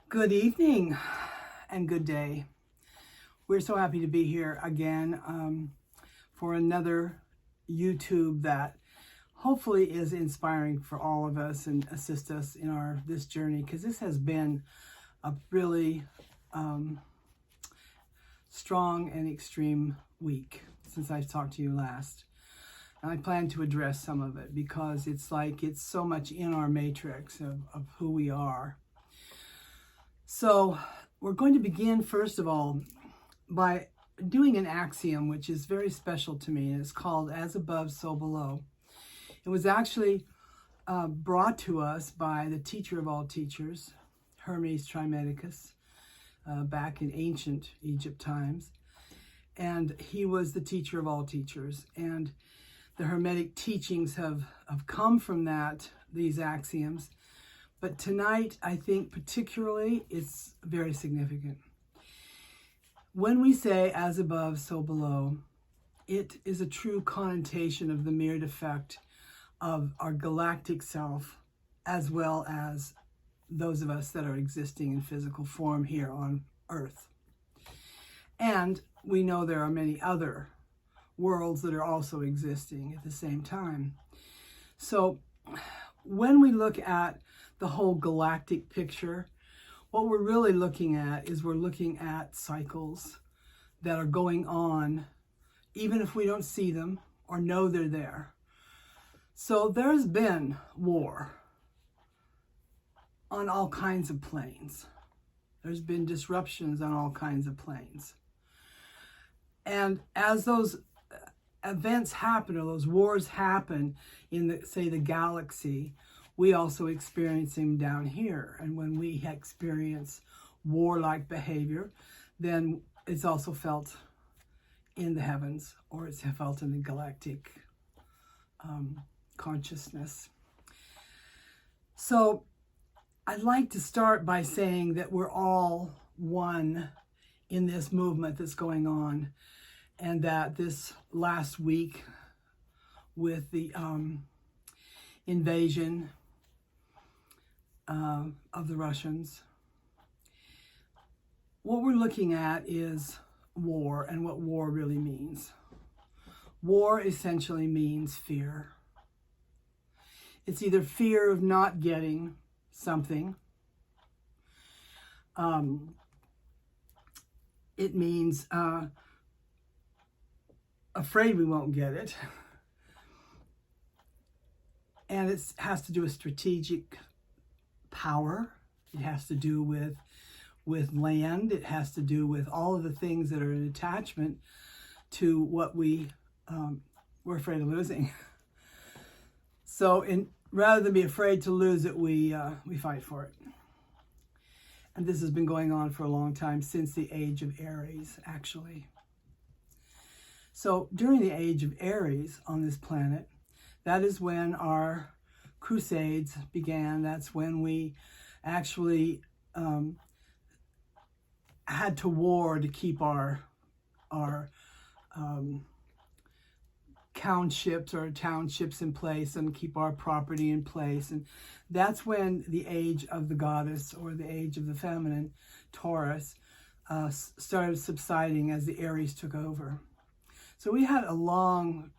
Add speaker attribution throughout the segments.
Speaker 1: Good evening and good day. We're so happy to be here again for another YouTube that hopefully is inspiring for all of us and assist us in this journey, because this has been a really strong and extreme week since I've talked to you last. And I plan to address some of it because it's so much in our matrix of who we are. So we're going to begin, first of all, by doing an axiom which is very special to me, and it's called as above, so below. It was actually brought to us by the teacher of all teachers, Hermes Trismegistus, back in ancient Egypt times. And he was the teacher of all teachers. And the Hermetic teachings have come from these axioms. But tonight, I think particularly, it's very significant. When we say as above, so below, it is a true connotation of the mirrored effect of our galactic self, as well as those of us that are existing in physical form here on Earth. And we know there are many other worlds that are also existing at the same time. So when we look at the whole galactic picture, what we're really looking at is we're looking at cycles that are going on, even if we don't see them or know they're there. So there's been war on all kinds of planes. There's been disruptions on all kinds of planes. And as those events happen, or those wars happen in the galaxy, we also experience them down here. And when we experience warlike behavior, then it's also felt in the heavens, or it's felt in the galactic consciousness. So I'd like to start by saying that we're all one in this movement that's going on, and that this last week with the invasion of the Russians, what we're looking at is war and what war really means. War essentially means fear. It's either fear of not getting something. It means afraid we won't get it. And it has to do with strategic power. It has to do with land. It has to do with all of the things that are an attachment to what we're afraid of losing. So rather than be afraid to lose it, we fight for it. And this has been going on for a long time, since the age of Aries, actually. So during the age of Aries on this planet, that is when our crusades began. That's when we actually had to war to keep our townships in place and keep our property in place. And that's when the age of the goddess, or the age of the feminine, Taurus, started subsiding as the Aries took over. So we had a long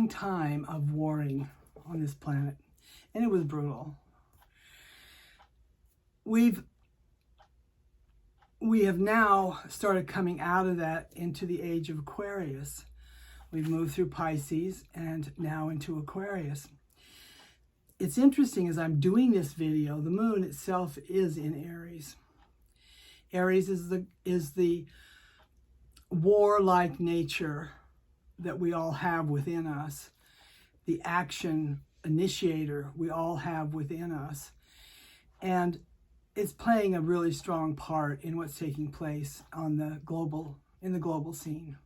Speaker 1: time of warring on this planet, and it was brutal. We have now started coming out of that into the age of Aquarius. We've moved through Pisces and now into Aquarius. It's interesting, as I'm doing this video, the moon itself is in Aries. Aries is the warlike nature that we all have within us, the action initiator we all have within us. And it's playing a really strong part in what's taking place in the global scene.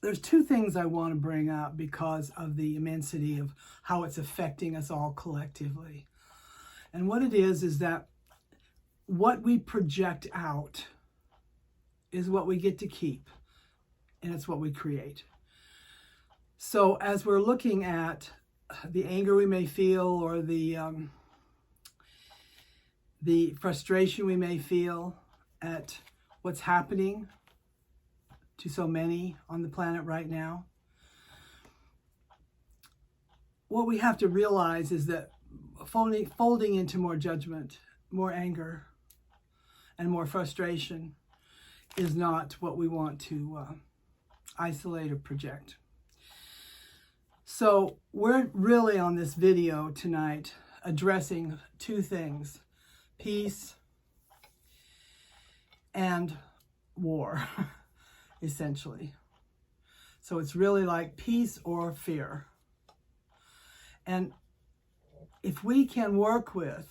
Speaker 1: There's two things I want to bring up because of the immensity of how it's affecting us all collectively. And what it is that what we project out is what we get to keep, and it's what we create. So as we're looking at the anger we may feel, or the the frustration we may feel at what's happening to so many on the planet right now. What we have to realize is that folding into more judgment, more anger, and more frustration is not what we want to isolate or project. So we're really on this video tonight addressing two things: peace and war, essentially. So it's really like peace or fear. And if we can work with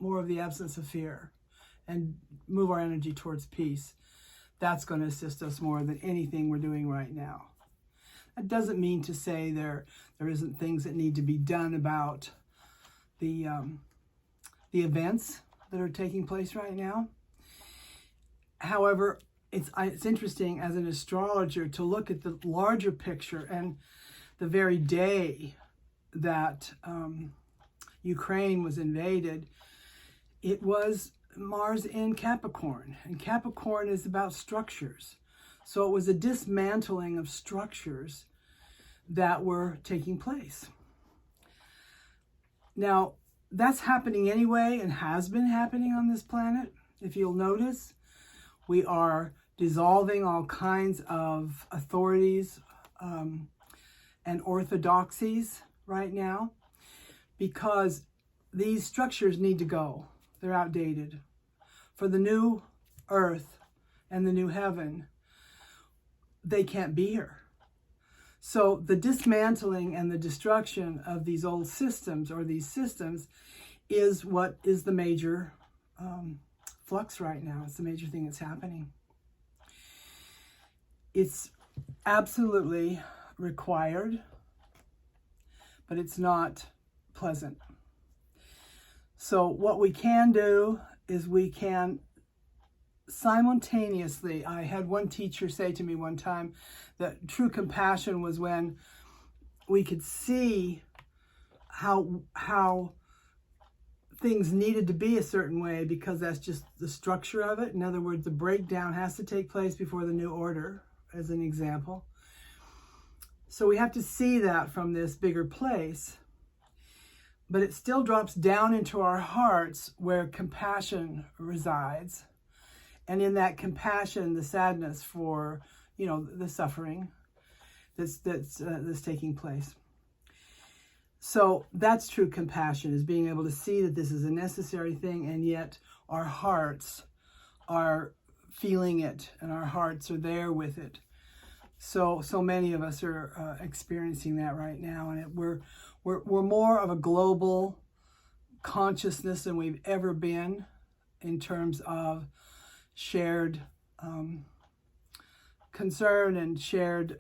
Speaker 1: more of the absence of fear and move our energy towards peace, that's going to assist us more than anything we're doing right now. That doesn't mean to say there isn't things that need to be done about the events that are taking place right now. However, it's interesting as an astrologer to look at the larger picture, and the very day that Ukraine was invaded, it was Mars in Capricorn, and Capricorn is about structures. So it was a dismantling of structures that were taking place. Now, that's happening anyway and has been happening on this planet. If you'll notice, we are dissolving all kinds of authorities and orthodoxies right now, because these structures need to go. They're outdated. For the new earth and the new heaven, they can't be here. So the dismantling and the destruction of these old systems, or these systems, is what is the major flux right now. It's the major thing that's happening. It's absolutely required, but it's not pleasant. So what we can do is we can simultaneously, I had one teacher say to me one time that true compassion was when we could see how things needed to be a certain way, because that's just the structure of it. In other words, the breakdown has to take place before the new order, as an example. So we have to see that from this bigger place, but it still drops down into our hearts where compassion resides. And in that compassion, the sadness for, the suffering that's taking place. So that's true compassion, is being able to see that this is a necessary thing, and yet our hearts are feeling it, and our hearts are there with it. So many of us are experiencing that right now, and we're more of a global consciousness than we've ever been in terms of shared concern and shared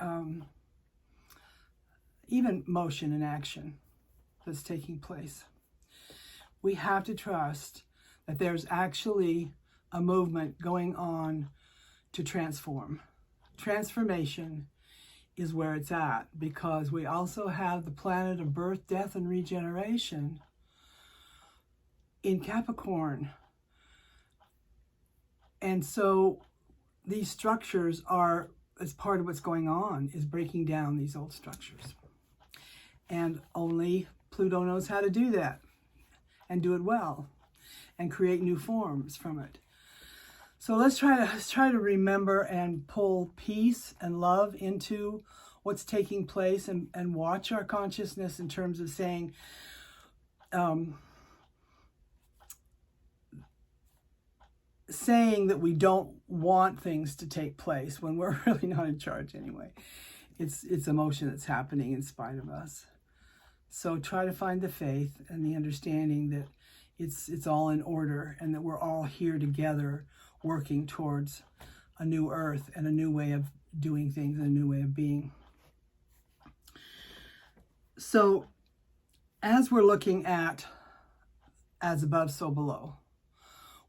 Speaker 1: even motion and action that's taking place. We have to trust that there's actually a movement going on to transform. Transformation is where it's at, because we also have the planet of birth, death, and regeneration in Capricorn. And so these structures are, as part of what's going on, is breaking down these old structures. And only Pluto knows how to do that, and do it well, and create new forms from it. So let's try to remember and pull peace and love into what's taking place, and watch our consciousness in terms of saying, saying that we don't want things to take place when we're really not in charge anyway. It's emotion that's happening in spite of us. So try to find the faith and the understanding that it's all in order, and that we're all here together working towards a new earth and a new way of doing things and a new way of being. So as we're looking at as above, so below,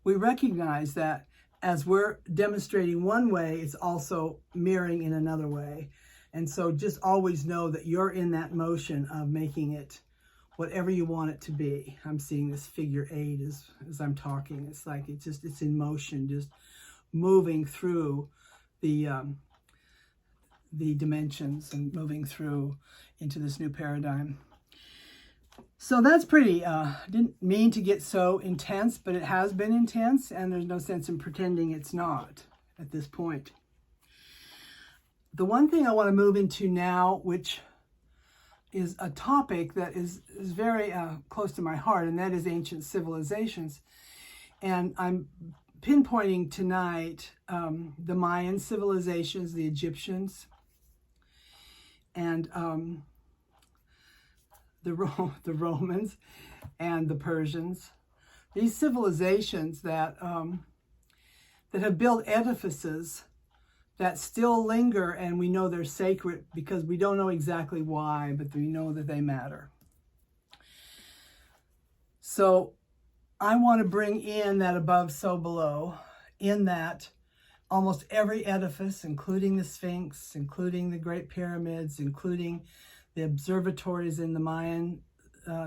Speaker 1: we recognize that as we're demonstrating one way, it's also mirroring in another way. And so just always know that you're in that motion of making it whatever you want it to be. I'm seeing this figure 8 as I'm talking. It's like it's in motion, just moving through the dimensions and moving through into this new paradigm. So that's pretty, didn't mean to get so intense, but it has been intense, and there's no sense in pretending it's not at this point. The one thing I want to move into now, which is a topic that is very close to my heart, and that is ancient civilizations. And I'm pinpointing tonight the Mayan civilizations, the Egyptians, and the Romans and the Persians. These civilizations that have built edifices that still linger, and we know they're sacred because we don't know exactly why, but we know that they matter. So I want to bring in that above, so below, in that almost every edifice, including the Sphinx, including the Great Pyramids, including the observatories in the Mayan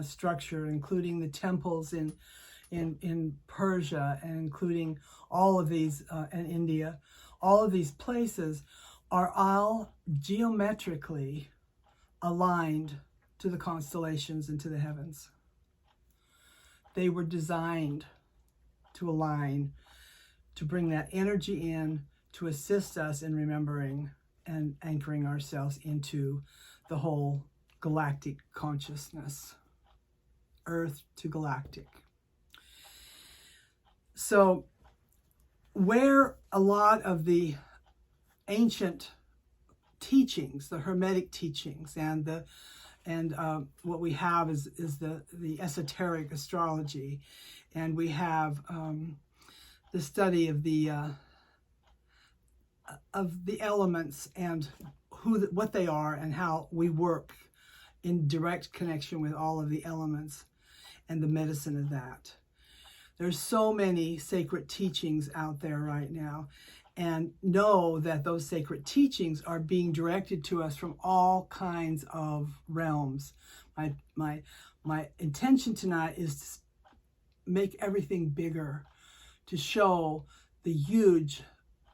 Speaker 1: structure, including the temples in Persia, and including all of these in India, all of these places are all geometrically aligned to the constellations and to the heavens. They were designed to align, to bring that energy in, to assist us in remembering and anchoring ourselves into the whole galactic consciousness, Earth to galactic. So where a lot of the ancient teachings, the Hermetic teachings, and what we have is the esoteric astrology, and we have the study of the elements and what they are and how we work in direct connection with all of the elements and the medicine of that. There's so many sacred teachings out there right now, and know that those sacred teachings are being directed to us from all kinds of realms. My intention tonight is to make everything bigger, to show the huge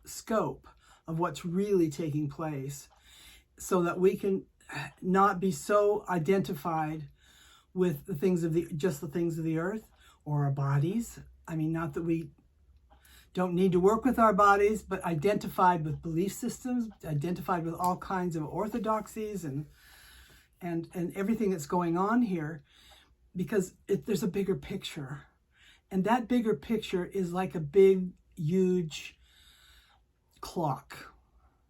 Speaker 1: scope of what's really taking place, so that we can not be so identified with the things of just the things of the earth or our bodies. I mean, not that we don't need to work with our bodies, but identified with belief systems, identified with all kinds of orthodoxies and everything that's going on here, because there's a bigger picture. And that bigger picture is like a big, huge clock,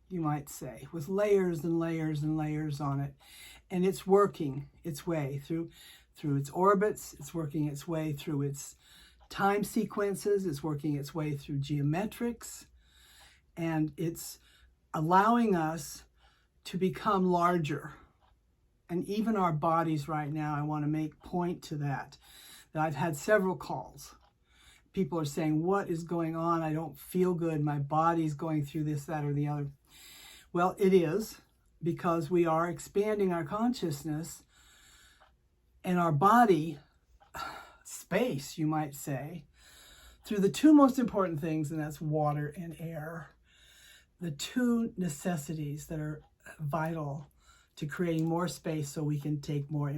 Speaker 1: you might say, with layers and layers and layers on it. And it's working its way through its orbits, it's working its way through its time sequences, it's working its way through geometrics, and it's allowing us to become larger. And even our bodies right now, I want to make point to that I've had several calls. People are saying, what is going on? I don't feel good. My body's going through this, that, or the other. Well, it is, because we are expanding our consciousness and our body space, you might say, through the two most important things, and that's water and air. The two necessities that are vital to creating more space so we can take more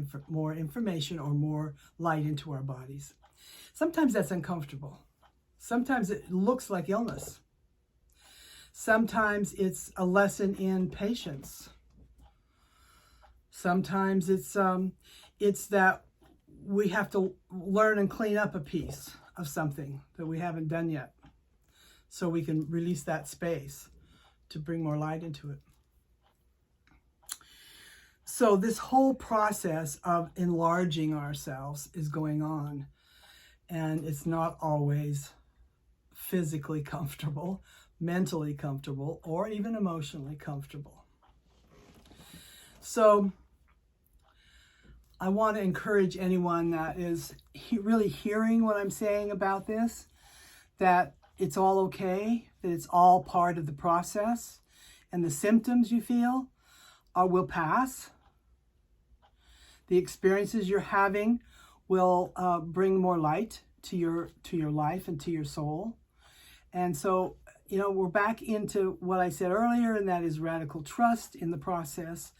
Speaker 1: information or more light into our bodies. Sometimes that's uncomfortable. Sometimes it looks like illness. Sometimes it's a lesson in patience. Sometimes it's that we have to learn and clean up a piece of something that we haven't done yet, so we can release that space to bring more light into it. So this whole process of enlarging ourselves is going on, and it's not always physically comfortable, mentally comfortable, or even emotionally comfortable. So I want to encourage anyone that is really hearing what I'm saying about this, that it's all okay, that it's all part of the process, and the symptoms you feel will pass. The experiences you're having will bring more light to your life and to your soul. And so, you know, we're back into what I said earlier, and that is radical trust in the process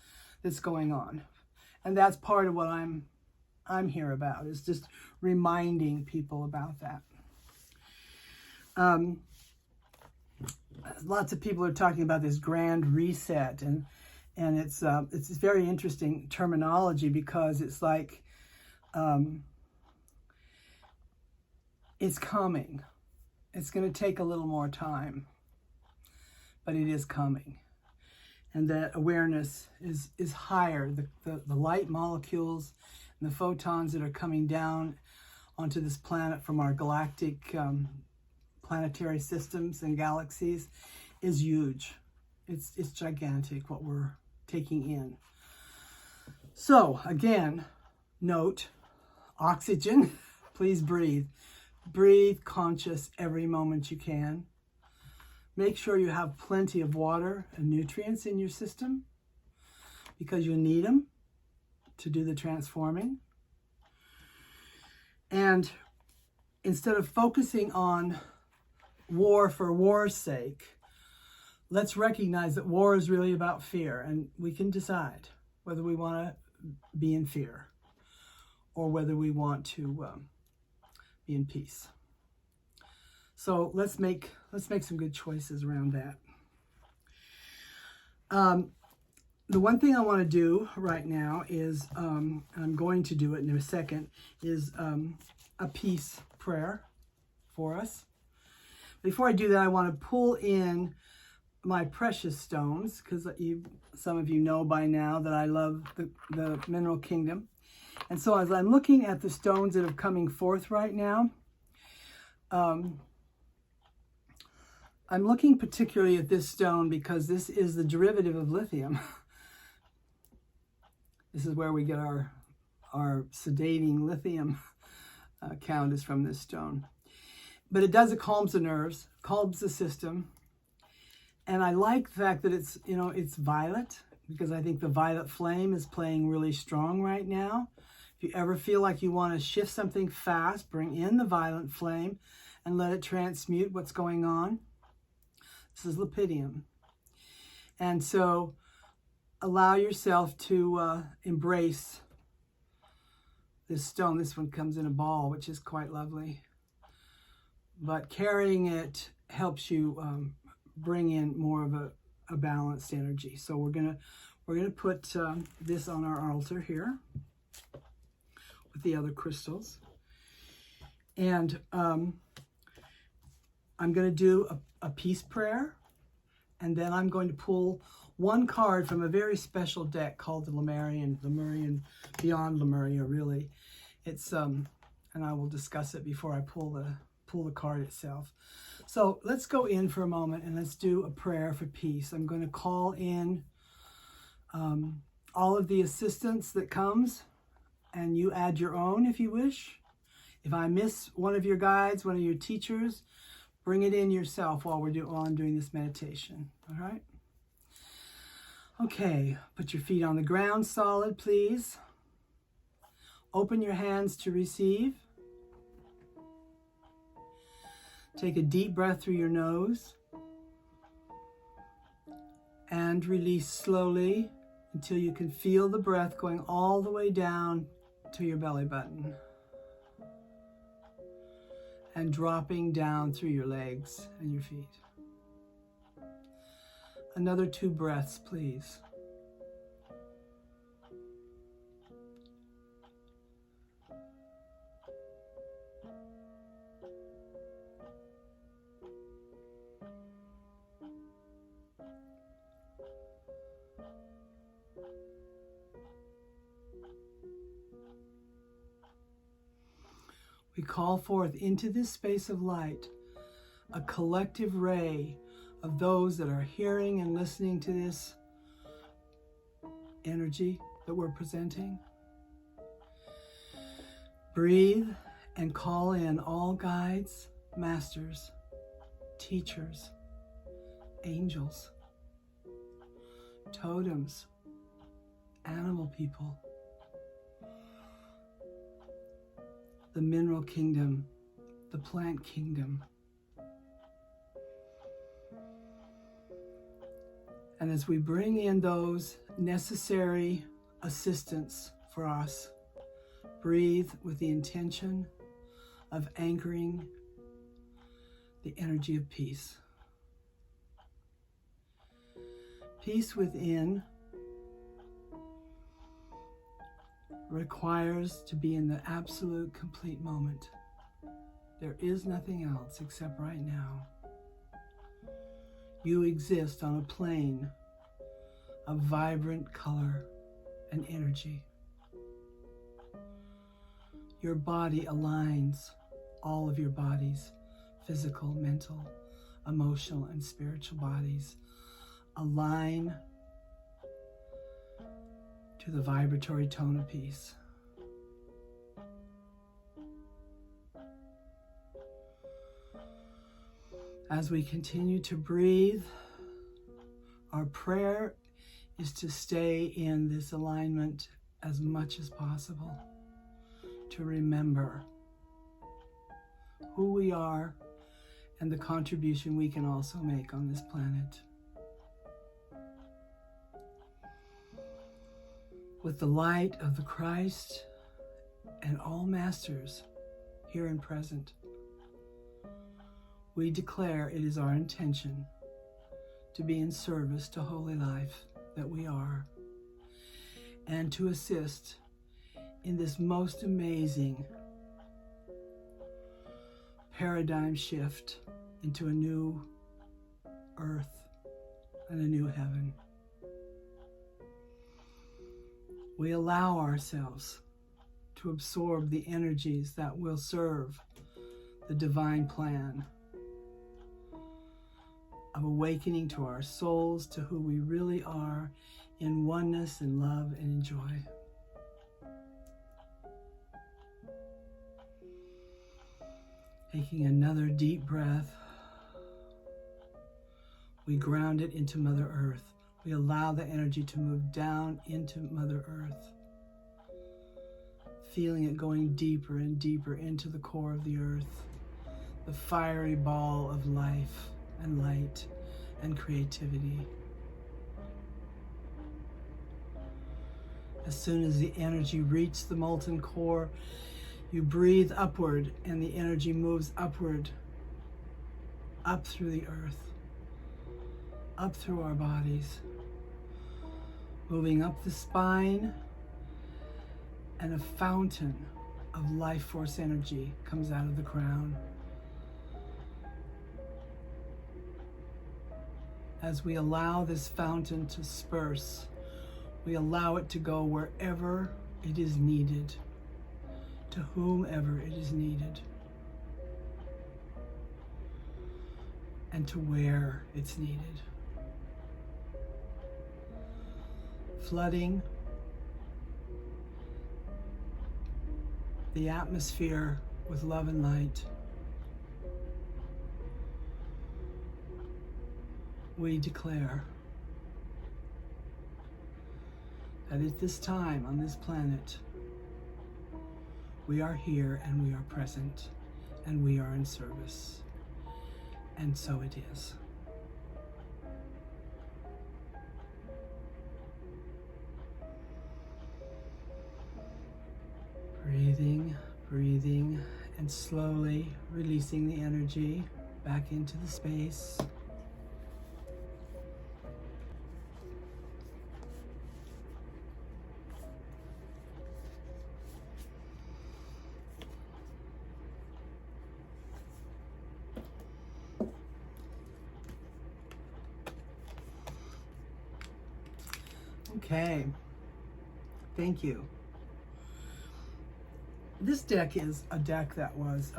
Speaker 1: that's going on. And that's part of what I'm here about, is just reminding people about that. Lots of people are talking about this grand reset, and it's very interesting terminology, because it's like it's coming. It's going to take a little more time, but it is coming. And that awareness is higher. The light molecules and the photons that are coming down onto this planet from our galactic planetary systems and galaxies is huge. It's gigantic what we're taking in. So again, note, oxygen, please breathe. Breathe conscious every moment you can. Make sure you have plenty of water and nutrients in your system, because you'll need them to do the transforming. And instead of focusing on war for war's sake, let's recognize that war is really about fear, and we can decide whether we want to be in fear or whether we want to be in peace. So let's make some good choices around that. The one thing I want to do right now is, I'm going to do it in a second, is a peace prayer for us. Before I do that, I want to pull in my precious stones, because some of you know by now that I love the mineral kingdom. And so as I'm looking at the stones that are coming forth right now, I'm looking particularly at this stone because this is the derivative of lithium. This is where we get our sedating lithium count, is from this stone. But it calms the nerves, calms the system. And I like the fact that it's violet, because I think the violet flame is playing really strong right now. If you ever feel like you want to shift something fast, bring in the violet flame and let it transmute what's going on. This is lepidium. And so allow yourself to embrace this stone. This one comes in a ball, which is quite lovely. But carrying it helps you bring in more of a balanced energy. So we're gonna put this on our altar here with the other crystals, and I'm going to do a peace prayer, and then I'm going to pull one card from a very special deck called the Lemurian Beyond Lemuria. Really, it's and I will discuss it before I pull the card itself. So let's go in for a moment and let's do a prayer for peace. I'm going to call in all of the assistance that comes, and you add your own if you wish. If I miss one of your guides, one of your teachers, bring it in yourself while I'm doing this meditation. All right? Okay, put your feet on the ground solid, please. Open your hands to receive. Take a deep breath through your nose and release slowly until you can feel the breath going all the way down to your belly button and dropping down through your legs and your feet. Another 2 breaths, please. We call forth into this space of light a collective ray of those that are hearing and listening to this energy that we're presenting. Breathe and call in all guides, masters, teachers, angels, totems, animal people, the mineral kingdom, the plant kingdom. And as we bring in those necessary assistance for us, breathe with the intention of anchoring the energy of peace. Peace within requires to be in the absolute complete moment. There is nothing else except right now. You exist on a plane of vibrant color and energy. Your body aligns, all of your bodies, physical, mental, emotional, and spiritual bodies, align to the vibratory tone of peace. As we continue to breathe, our prayer is to stay in this alignment as much as possible, to remember who we are and the contribution we can also make on this planet. With the light of the Christ and all masters here and present, we declare it is our intention to be in service to holy life that we are, and to assist in this most amazing paradigm shift into a new earth and a new heaven. We allow ourselves to absorb the energies that will serve the divine plan of awakening to our souls, to who we really are in oneness and love and joy. Taking another deep breath, we ground it into Mother Earth. We allow the energy to move down into Mother Earth, feeling it going deeper and deeper into the core of the earth, the fiery ball of life and light and creativity. As soon as the energy reaches the molten core, you breathe upward and the energy moves upward, up through the earth, up through our bodies, moving up the spine, and a fountain of life force energy comes out of the crown. As we allow this fountain to disperse, we allow it to go wherever it is needed, to whomever it is needed, and to where it's needed. Flooding the atmosphere with love and light. We declare that at this time on this planet, we are here and we are present and we are in service. And so it is. Breathing, breathing, and slowly releasing the energy back into the space. Okay, thank you. This deck is a deck that was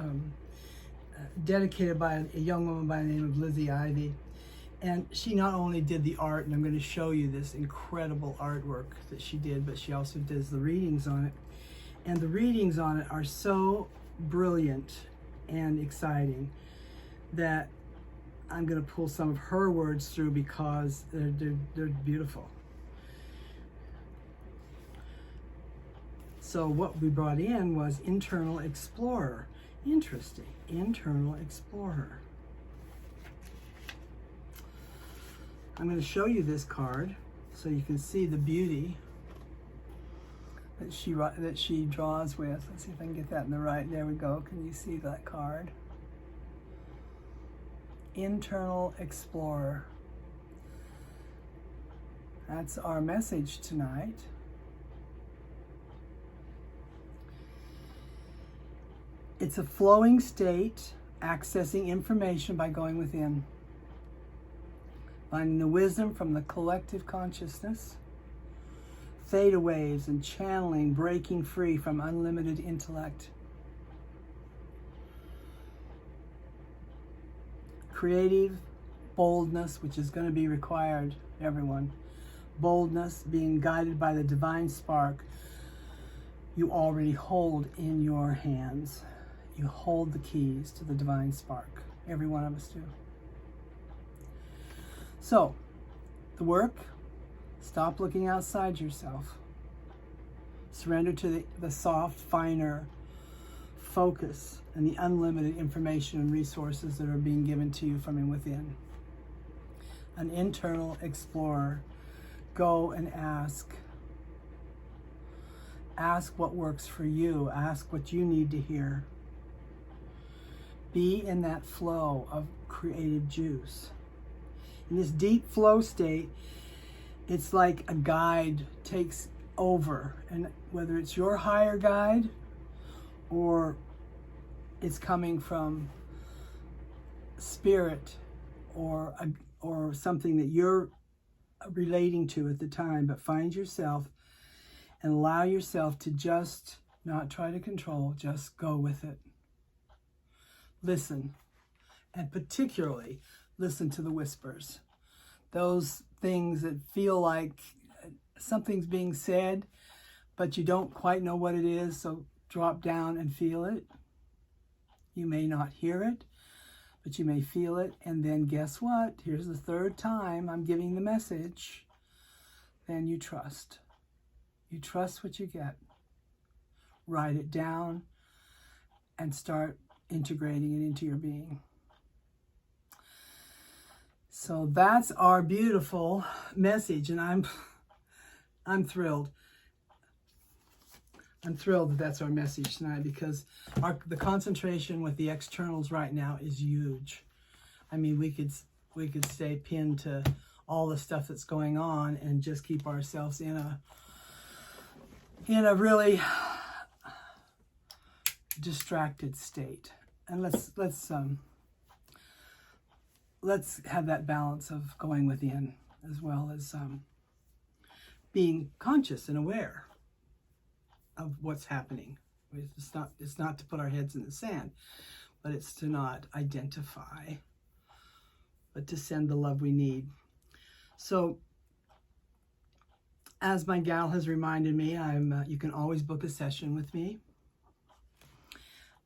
Speaker 1: dedicated by a young woman by the name of Lizzie Ivy. And she not only did the art, and I'm going to show you this incredible artwork that she did, but she also does the readings on it. And the readings on it are so brilliant and exciting that I'm going to pull some of her words through because they're beautiful. So what we brought in was Internal Explorer. Interesting. Internal Explorer. I'm going to show you this card so you can see the beauty that she draws with. Let's see if I can get that in the right. There we go. Can you see that card? Internal Explorer. That's our message tonight. It's a flowing state, accessing information by going within, finding the wisdom from the collective consciousness, theta waves and channeling, breaking free from unlimited intellect. Creative boldness, which is going to be required, everyone. Boldness, being guided by the divine spark you already hold in your hands. You hold the keys to the divine spark. Every one of us do. So, the work, stop looking outside yourself. Surrender to the soft, finer focus and the unlimited information and resources that are being given to you from within. An internal explorer. Go and ask. Ask what works for you. Ask what you need to hear. Be in that flow of creative juice. In this deep flow state, it's like a guide takes over. And whether it's your higher guide or it's coming from spirit or something that you're relating to at the time, but find yourself and allow yourself to just not try to control, just go with it. Listen, and particularly listen to the whispers. Those things that feel like something's being said, but you don't quite know what it is, so drop down and feel it. You may not hear it, but you may feel it, and then guess what? Here's the third time I'm giving the message. Then you trust. You trust what you get. Write it down and start integrating it into your being. So that's our beautiful message, and I'm thrilled. I'm thrilled that that's our message tonight, because the concentration with the externals right now is huge. I mean, we could stay pinned to all the stuff that's going on and just keep ourselves in a really distracted state. And let's have that balance of going within as well as being conscious and aware of what's happening. It's not to put our heads in the sand, but it's to not identify, but to send the love we need. So, as my gal has reminded me, you can always book a session with me.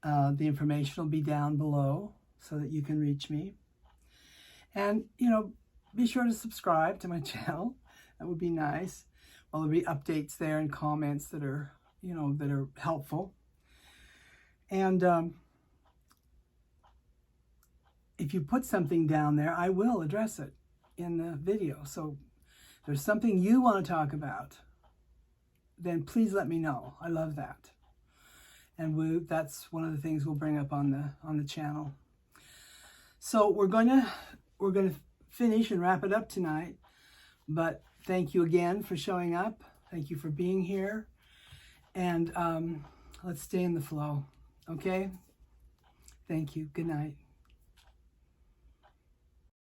Speaker 1: The information will be down below so that you can reach me. And, be sure to subscribe to my channel. That would be nice. Well, there'll be updates there and comments that are helpful. And if you put something down there, I will address it in the video. So if there's something you want to talk about, then please let me know. I love that. And that's one of the things we'll bring up on the channel. So we're going to finish and wrap it up tonight. But thank you again for showing up. Thank you for being here. And let's stay in the flow. Okay? Thank you. Good night.